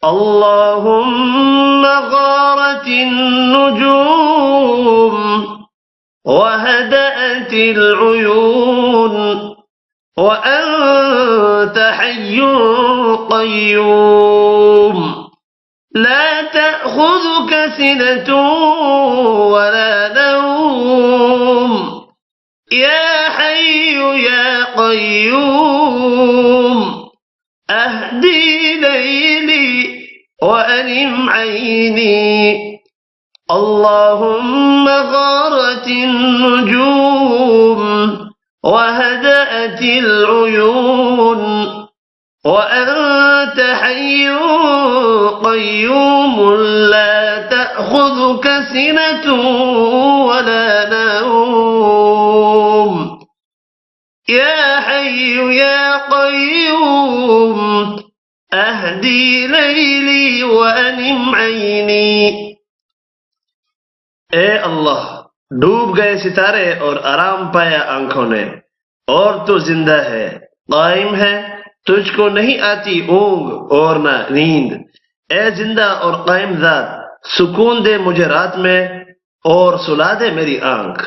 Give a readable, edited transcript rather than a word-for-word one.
اللهم غارت النجوم وهدأت العيون وأنت حي قيوم لا تأخذك سنة ولا نوم يا حي يا قيوم أهدي ليلي وأنم عيني اللهم غارت النجوم وهدأت العيون وأنت حي قيوم لا تأخذك سنة ولا نوم يا حي يا قيوم أهدي ليلي وأنم عيني اے اللہ ڈوب گئے ستارے اور آرام پایا آنکھوں نے اور تو زندہ ہے قائم ہے تجھ کو نہیں آتی اونگ اور نہ نیند اے زندہ اور قائم ذات سکون دے مجھے رات میں اور سلا دے میری آنکھ